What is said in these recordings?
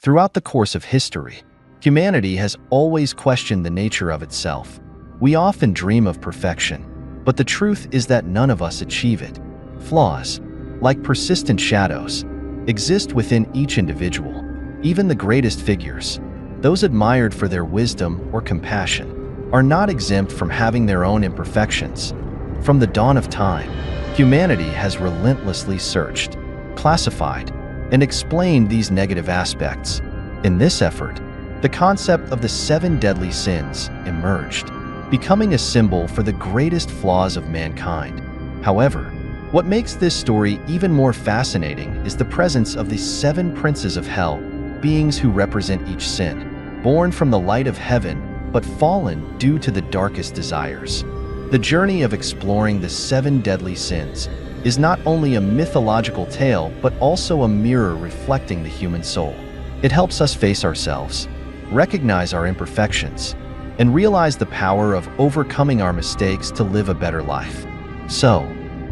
Throughout the course of history, humanity has always questioned the nature of itself. We often dream of perfection, but the truth is that none of us achieve it. Flaws, like persistent shadows, exist within each individual. Even the greatest figures, those admired for their wisdom or compassion, are not exempt from having their own imperfections. From the dawn of time, humanity has relentlessly searched, classified, and explained these negative aspects. In this effort, the concept of the 7 deadly sins emerged, becoming a symbol for the greatest flaws of mankind. However, what makes this story even more fascinating is the presence of the 7 princes of hell, beings who represent each sin, born from the light of heaven but fallen due to the darkest desires. The journey of exploring the 7 deadly sins is not only a mythological tale but also a mirror reflecting the human soul. It helps us face ourselves, recognize our imperfections, and realize the power of overcoming our mistakes to live a better life. So,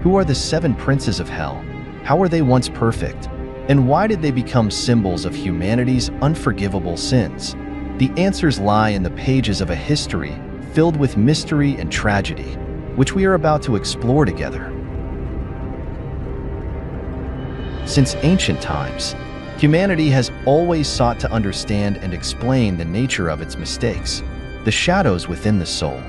who are the 7 princes of hell? How were they once perfect? And why did they become symbols of humanity's unforgivable sins? The answers lie in the pages of a history filled with mystery and tragedy, which we are about to explore together. Since ancient times, humanity has always sought to understand and explain the nature of its mistakes, the shadows within the soul.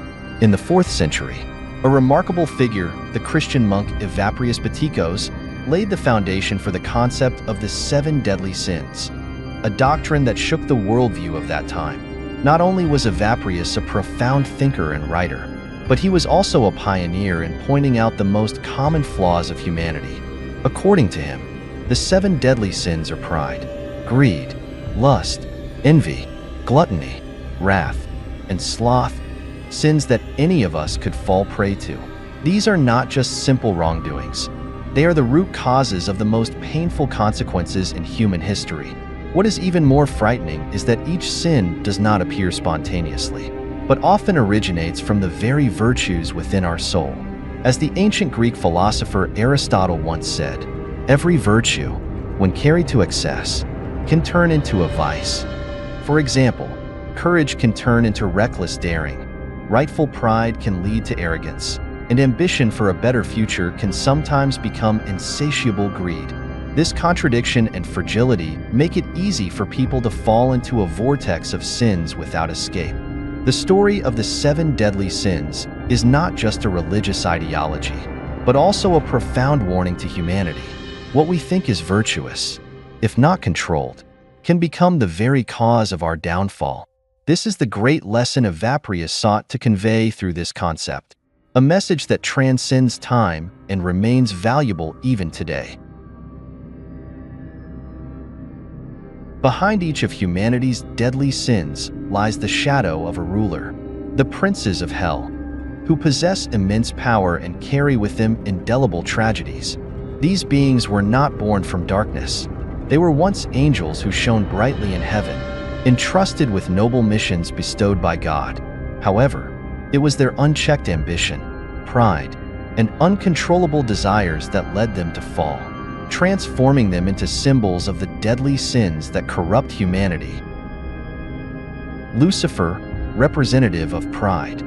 In the 4th century, a remarkable figure, the Christian monk Evaprius Batikos, laid the foundation for the concept of the 7 deadly sins, a doctrine that shook the worldview of that time. Not only was Evaprius a profound thinker and writer, but he was also a pioneer in pointing out the most common flaws of humanity. According to him, the 7 deadly sins are pride, greed, lust, envy, gluttony, wrath, and sloth, sins that any of us could fall prey to. These are not just simple wrongdoings. They are the root causes of the most painful consequences in human history. What is even more frightening is that each sin does not appear spontaneously, but often originates from the very virtues within our soul. As the ancient Greek philosopher Aristotle once said, every virtue, when carried to excess, can turn into a vice. For example, courage can turn into reckless daring, rightful pride can lead to arrogance, and ambition for a better future can sometimes become insatiable greed. This contradiction and fragility make it easy for people to fall into a vortex of sins without escape. The story of the 7 deadly sins is not just a religious ideology, but also a profound warning to humanity. What we think is virtuous, if not controlled, can become the very cause of our downfall. This is the great lesson Evaprius sought to convey through this concept, a message that transcends time and remains valuable even today. Behind each of humanity's deadly sins lies the shadow of a ruler, the princes of hell, who possess immense power and carry with them indelible tragedies. These beings were not born from darkness. They were once angels who shone brightly in heaven, entrusted with noble missions bestowed by God. However, it was their unchecked ambition, pride, and uncontrollable desires that led them to fall, transforming them into symbols of the deadly sins that corrupt humanity. Lucifer, representative of pride.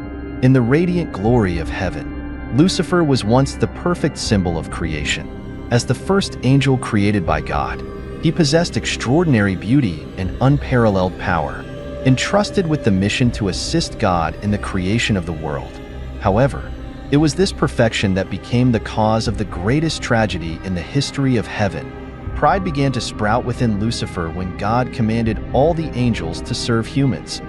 In the radiant glory of heaven, Lucifer was once the perfect symbol of creation. As the first angel created by God, he possessed extraordinary beauty and unparalleled power, entrusted with the mission to assist God in the creation of the world. However, it was this perfection that became the cause of the greatest tragedy in the history of heaven. Pride began to sprout within Lucifer when God commanded all the angels to serve humans,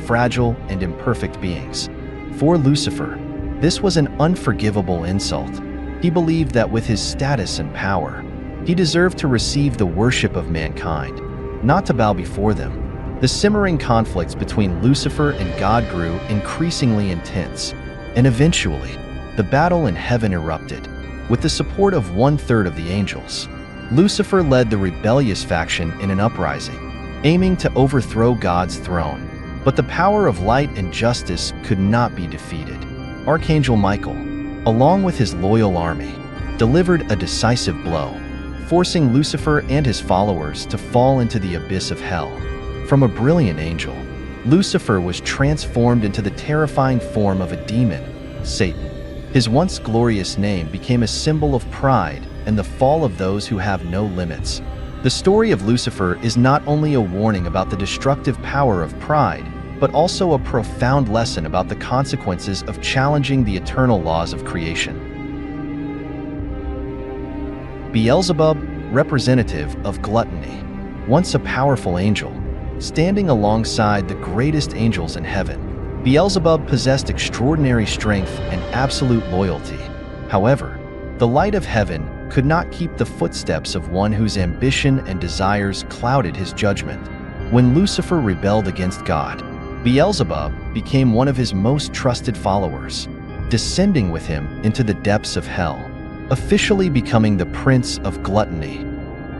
fragile and imperfect beings. For Lucifer, this was an unforgivable insult. He believed that with his status and power, he deserved to receive the worship of mankind, not to bow before them. The simmering conflicts between Lucifer and God grew increasingly intense, and eventually, the battle in heaven erupted. With the support of 1/3 of the angels, Lucifer led the rebellious faction in an uprising, aiming to overthrow God's throne. But the power of light and justice could not be defeated. Archangel Michael, along with his loyal army, delivered a decisive blow, forcing Lucifer and his followers to fall into the abyss of hell. From a brilliant angel, Lucifer was transformed into the terrifying form of a demon, Satan. His once glorious name became a symbol of pride and the fall of those who have no limits. The story of Lucifer is not only a warning about the destructive power of pride, but also a profound lesson about the consequences of challenging the eternal laws of creation. Beelzebub, representative of gluttony. Once a powerful angel, standing alongside the greatest angels in heaven, Beelzebub possessed extraordinary strength and absolute loyalty. However, the light of heaven could not keep the footsteps of one whose ambition and desires clouded his judgment. When Lucifer rebelled against God, Beelzebub became one of his most trusted followers, descending with him into the depths of hell, officially becoming the prince of gluttony.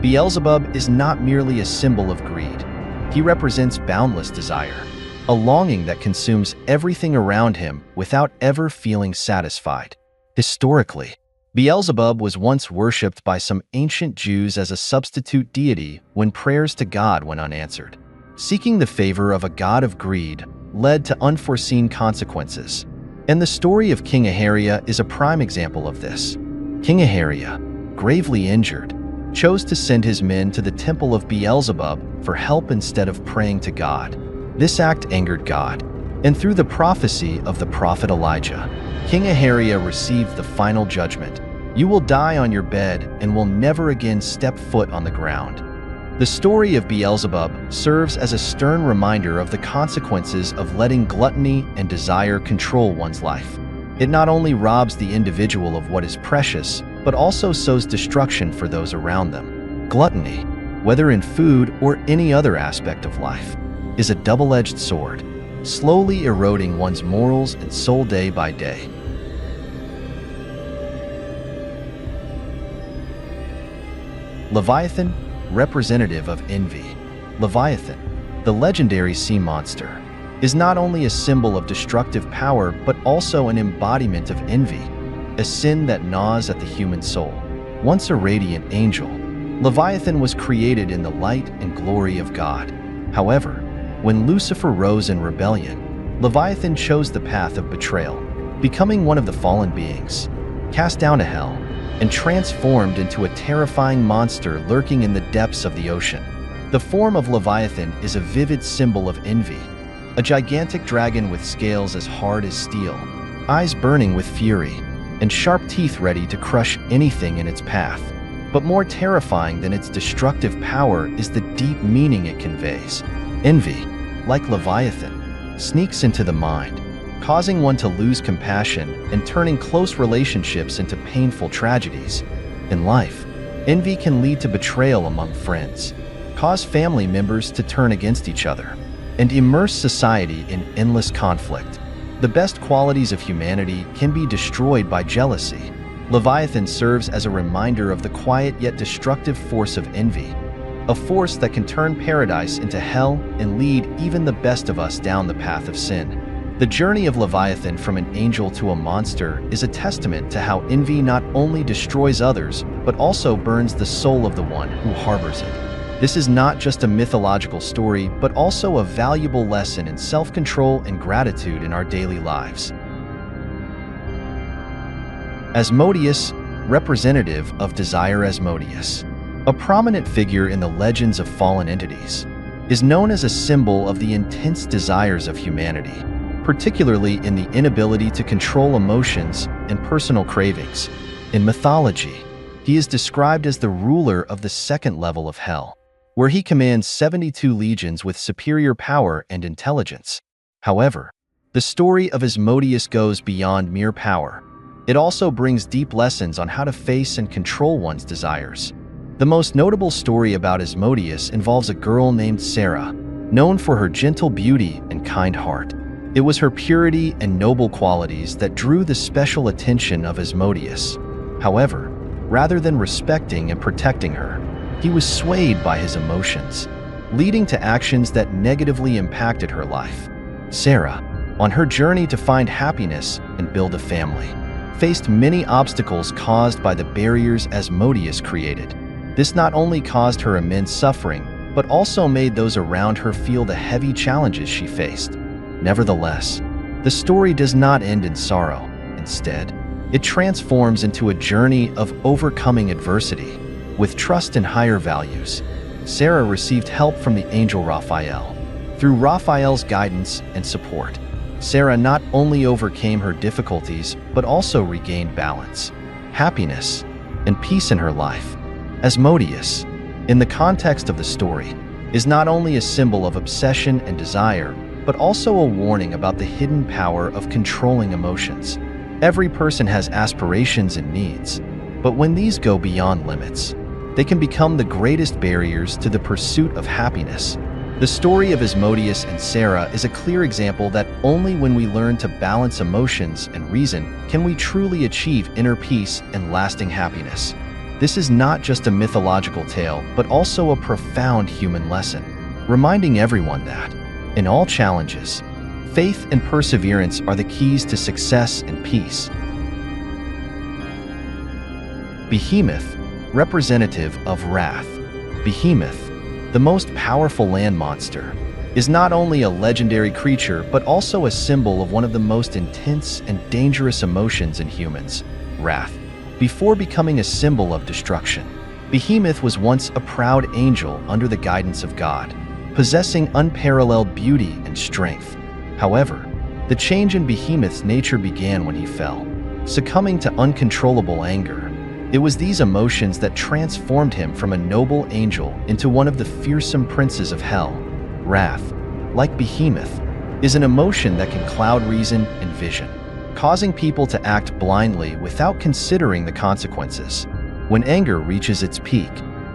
Beelzebub is not merely a symbol of greed. He represents boundless desire, a longing that consumes everything around him without ever feeling satisfied. Historically, Beelzebub was once worshipped by some ancient Jews as a substitute deity when prayers to God went unanswered. Seeking the favor of a god of greed led to unforeseen consequences, and the story of King Aharia is a prime example of this. King Aharia, gravely injured, chose to send his men to the temple of Beelzebub for help instead of praying to God. This act angered God, and through the prophecy of the prophet Elijah, King Aharia received the final judgment. You will die on your bed and will never again step foot on the ground. The story of Beelzebub serves as a stern reminder of the consequences of letting gluttony and desire control one's life. It not only robs the individual of what is precious, but also sows destruction for those around them. Gluttony, whether in food or any other aspect of life, is a double-edged sword, slowly eroding one's morals and soul day by day. Leviathan, representative of envy. Leviathan, the legendary sea monster, is not only a symbol of destructive power but also an embodiment of envy, a sin that gnaws at the human soul. Once a radiant angel, Leviathan was created in the light and glory of God. However, when Lucifer rose in rebellion, Leviathan chose the path of betrayal, becoming one of the fallen beings, cast down to hell, and transformed into a terrifying monster lurking in the depths of the ocean. The form of Leviathan is a vivid symbol of envy, a gigantic dragon with scales as hard as steel, eyes burning with fury, and sharp teeth ready to crush anything in its path. But more terrifying than its destructive power is the deep meaning it conveys. Envy, like Leviathan, sneaks into the mind, causing one to lose compassion and turning close relationships into painful tragedies. In life, envy can lead to betrayal among friends, cause family members to turn against each other, and immerse society in endless conflict. The best qualities of humanity can be destroyed by jealousy. Leviathan serves as a reminder of the quiet yet destructive force of envy, a force that can turn paradise into hell and lead even the best of us down the path of sin. The journey of Leviathan from an angel to a monster is a testament to how envy not only destroys others, but also burns the soul of the one who harbors it. This is not just a mythological story, but also a valuable lesson in self-control and gratitude in our daily lives. Asmodeus, representative of desire. Asmodeus, a prominent figure in the legends of fallen entities, is known as a symbol of the intense desires of humanity, particularly in the inability to control emotions and personal cravings. In mythology, he is described as the ruler of the second level of hell, where he commands 72 legions with superior power and intelligence. However, the story of Asmodeus goes beyond mere power. It also brings deep lessons on how to face and control one's desires. The most notable story about Asmodeus involves a girl named Sarah, known for her gentle beauty and kind heart. It was her purity and noble qualities that drew the special attention of Asmodeus. However, rather than respecting and protecting her, he was swayed by his emotions, leading to actions that negatively impacted her life. Sarah, on her journey to find happiness and build a family, faced many obstacles caused by the barriers Asmodeus created. This not only caused her immense suffering, but also made those around her feel the heavy challenges she faced. Nevertheless, the story does not end in sorrow. Instead, it transforms into a journey of overcoming adversity. With trust in higher values, Sarah received help from the angel Raphael. Through Raphael's guidance and support, Sarah not only overcame her difficulties, but also regained balance, happiness, and peace in her life. Asmodeus, in the context of the story, is not only a symbol of obsession and desire, but also a warning about the hidden power of controlling emotions. Every person has aspirations and needs, but when these go beyond limits, they can become the greatest barriers to the pursuit of happiness. The story of Asmodeus and Sarah is a clear example that only when we learn to balance emotions and reason can we truly achieve inner peace and lasting happiness. This is not just a mythological tale, but also a profound human lesson, reminding everyone that, in all challenges, faith and perseverance are the keys to success and peace. Behemoth, representative of wrath. Behemoth, the most powerful land monster, is not only a legendary creature, but also a symbol of one of the most intense and dangerous emotions in humans, wrath. Before becoming a symbol of destruction, Behemoth was once a proud angel under the guidance of God, possessing unparalleled beauty and strength. However, the change in Behemoth's nature began when he fell, succumbing to uncontrollable anger. It was these emotions that transformed him from a noble angel into one of the fearsome princes of hell. Wrath, like Behemoth, is an emotion that can cloud reason and vision, causing people to act blindly without considering the consequences. When anger reaches its peak,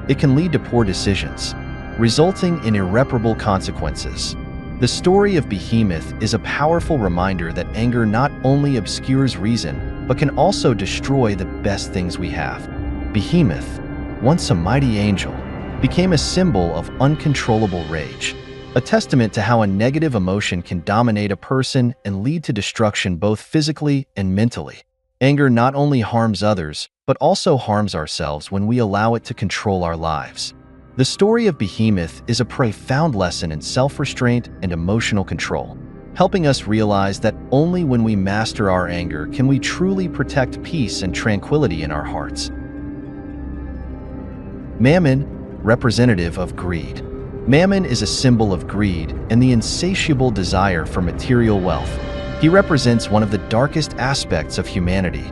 it can lead to poor decisions, resulting in irreparable consequences. The story of Behemoth is a powerful reminder that anger not only obscures reason, but can also destroy the best things we have. Behemoth, once a mighty angel, became a symbol of uncontrollable rage, a testament to how a negative emotion can dominate a person and lead to destruction both physically and mentally. Anger not only harms others, but also harms ourselves when we allow it to control our lives. The story of Behemoth is a profound lesson in self-restraint and emotional control, helping us realize that only when we master our anger can we truly protect peace and tranquility in our hearts. Mammon, representative of greed. Mammon is a symbol of greed and the insatiable desire for material wealth. He represents one of the darkest aspects of humanity,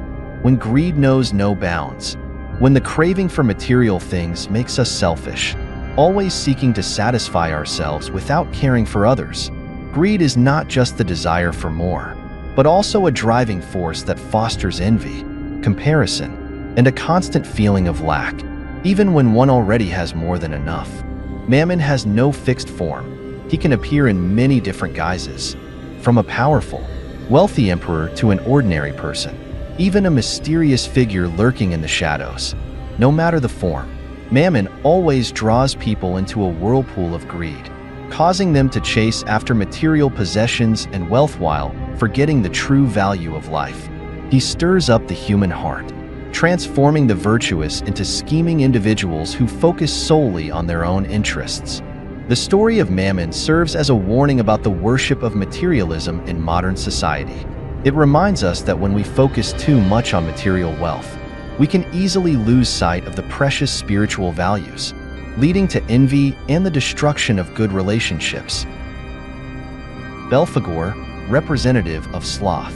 when greed knows no bounds, when the craving for material things makes us selfish, always seeking to satisfy ourselves without caring for others. Greed is not just the desire for more, but also a driving force that fosters envy, comparison, and a constant feeling of lack, even when one already has more than enough. Mammon has no fixed form. He can appear in many different guises, from a powerful, wealthy emperor to an ordinary person, even a mysterious figure lurking in the shadows. No matter the form, Mammon always draws people into a whirlpool of greed, causing them to chase after material possessions and wealth while forgetting the true value of life. He stirs up the human heart, transforming the virtuous into scheming individuals who focus solely on their own interests. The story of Mammon serves as a warning about the worship of materialism in modern society. It reminds us that when we focus too much on material wealth, we can easily lose sight of the precious spiritual values, leading to envy and the destruction of good relationships. Belphegor, representative of sloth.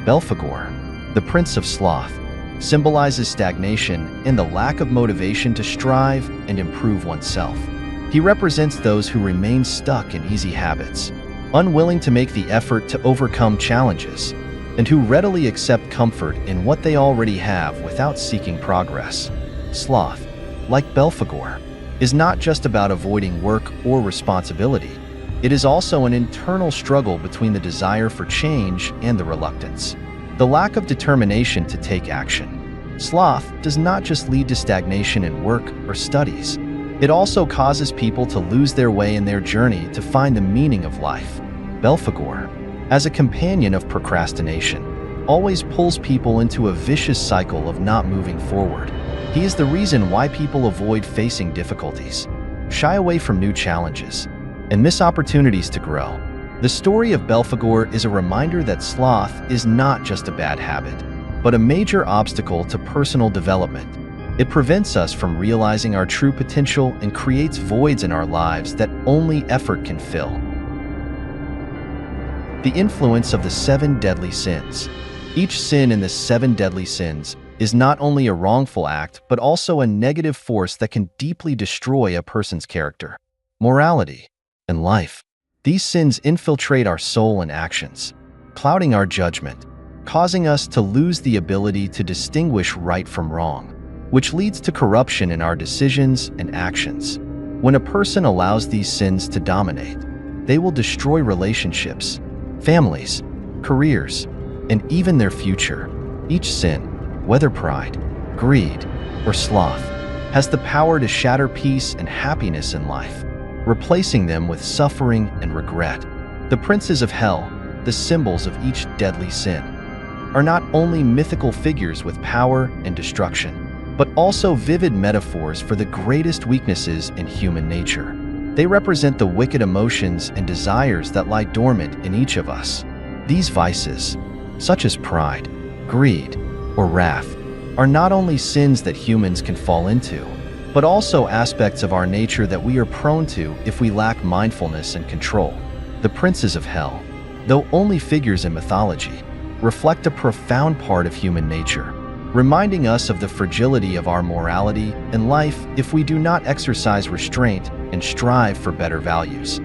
Belphegor, the prince of sloth, symbolizes stagnation and the lack of motivation to strive and improve oneself. He represents those who remain stuck in easy habits, unwilling to make the effort to overcome challenges, and who readily accept comfort in what they already have without seeking progress. Sloth, like Belphegor, is not just about avoiding work or responsibility. It is also an internal struggle between the desire for change and the reluctance, the lack of determination to take action. Sloth does not just lead to stagnation in work or studies. It also causes people to lose their way in their journey to find the meaning of life. Belphegor, as a companion of procrastination, always pulls people into a vicious cycle of not moving forward. He is the reason why people avoid facing difficulties, shy away from new challenges, and miss opportunities to grow. The story of Belphegor is a reminder that sloth is not just a bad habit, but a major obstacle to personal development. It prevents us from realizing our true potential and creates voids in our lives that only effort can fill. The influence of the 7 deadly sins. Each sin in the 7 deadly sins is not only a wrongful act, but also a negative force that can deeply destroy a person's character, morality, and life. These sins infiltrate our soul and actions, clouding our judgment, causing us to lose the ability to distinguish right from wrong, which leads to corruption in our decisions and actions. When a person allows these sins to dominate, they will destroy relationships, families, careers, and even their future. Each sin, whether pride, greed, or sloth, has the power to shatter peace and happiness in life, replacing them with suffering and regret. The princes of hell, the symbols of each deadly sin, are not only mythical figures with power and destruction, but also vivid metaphors for the greatest weaknesses in human nature. They represent the wicked emotions and desires that lie dormant in each of us. These vices, such as pride, greed, or wrath, are not only sins that humans can fall into, but also aspects of our nature that we are prone to if we lack mindfulness and control. The princes of hell, though only figures in mythology, reflect a profound part of human nature, reminding us of the fragility of our morality and life if we do not exercise restraint and strive for better values.